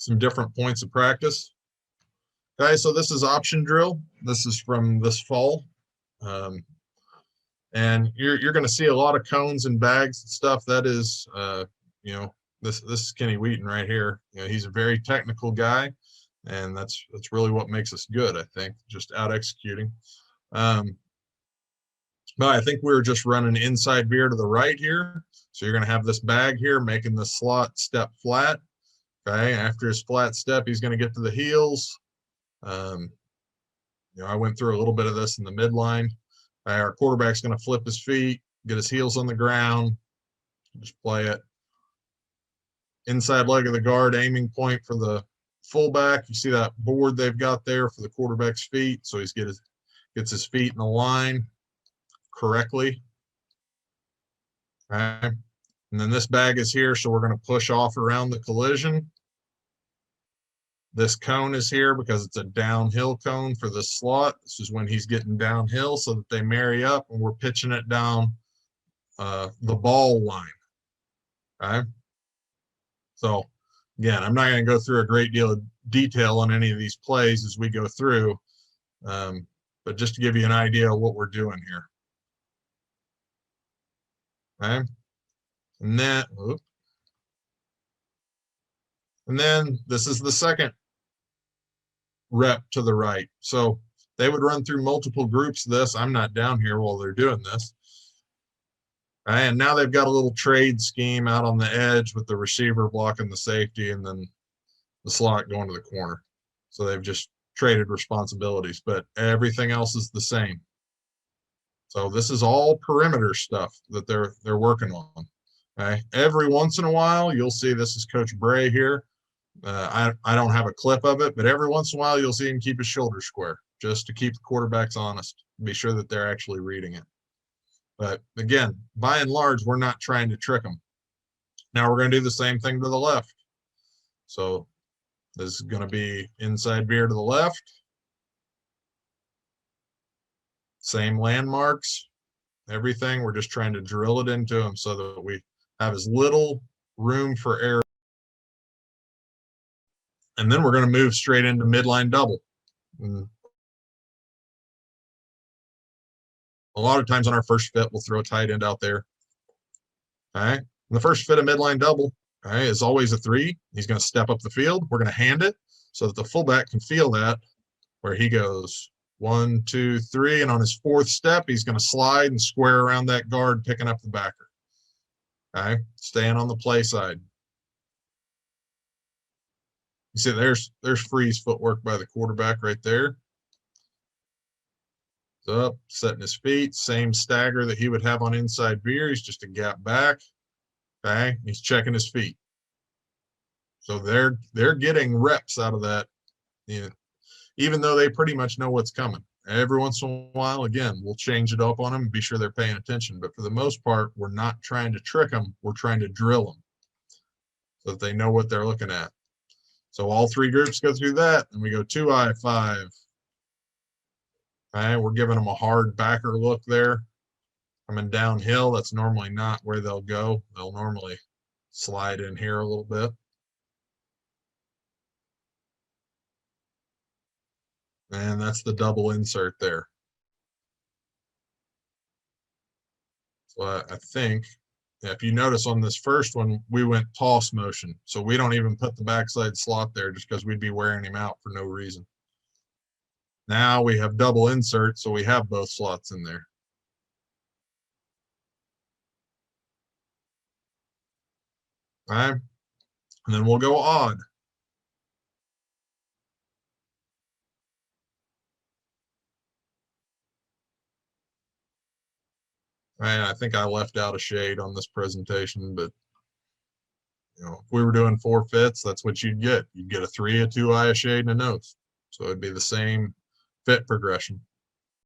some different points of practice. Okay, so this is option drill. This is from this fall. And you're going to see a lot of cones and bags and stuff. That is, this is Kenny Wheaton right here. He's a very technical guy, and that's really what makes us good, I think, just out executing. But I think we were just running inside veer to the right here. So you're going to have this bag here making the slot step flat. Okay, after his flat step, he's going to get to the heels. I went through a little bit of this in the midline. Our quarterback's going to flip his feet, get his heels on the ground, just play it. Inside leg of the guard, aiming point for the fullback. You see that board they've got there for the quarterback's feet. So he gets his feet in the line correctly. Okay. And then this bag is here, so we're going to push off around the collision. This cone is here because it's a downhill cone for the slot. This is when he's getting downhill so that they marry up, and we're pitching it down the ball line. Okay. So again, I'm not going to go through a great deal of detail on any of these plays as we go through, but just to give you an idea of what we're doing here. Okay. And then this is the second rep to the right. So they would run through multiple groups of this. I'm not down here while they're doing this. And now they've got a little trade scheme out on the edge with the receiver blocking the safety and then the slot going to the corner. So they've just traded responsibilities, but everything else is the same. So this is all perimeter stuff that they're working on. Okay. Every once in a while, you'll see, this is Coach Bray here. I don't have a clip of it, but every once in a while, you'll see him keep his shoulders square just to keep the quarterbacks honest, be sure that they're actually reading it. But again, by and large, we're not trying to trick them. Now we're going to do the same thing to the left. So this is going to be inside veer to the left. Same landmarks, everything. We're just trying to drill it into them so that we have as little room for error. And then we're going to move straight into midline double. And a lot of times on our first fit, we'll throw a tight end out there. All right. And the first fit of midline double, all right, is always a 3. He's going to step up the field. We're going to hand it so that the fullback can feel that, where he goes 1, 2, 3. And on his 4th step, he's going to slide and square around that guard, picking up the backer. All right. Staying on the play side. You see, there's freeze footwork by the quarterback right there. Up, setting his feet, same stagger that he would have on inside veer. He's just a gap back. Okay, he's checking his feet. So they're getting reps out of that, even though they pretty much know what's coming. Every once in a while, again, we'll change it up on them and be sure they're paying attention. But for the most part, we're not trying to trick them. We're trying to drill them so that they know what they're looking at. So all 3 groups go through that, and we go 2-eye 5. All right, we're giving them a hard backer look there. Coming downhill, that's normally not where they'll go. They'll normally slide in here a little bit. And that's the double insert there. So I think, if you notice on this first one, we went toss motion. So we don't even put the backside slot there just because we'd be wearing him out for no reason. Now we have double insert, so we have both slots in there. All right. And then we'll go odd. All right, I think I left out a shade on this presentation, but if we were doing 4 fits, that's what you'd get. You'd get a 3, a 2-eye, a shade, and a nose. So it'd be the same fit progression.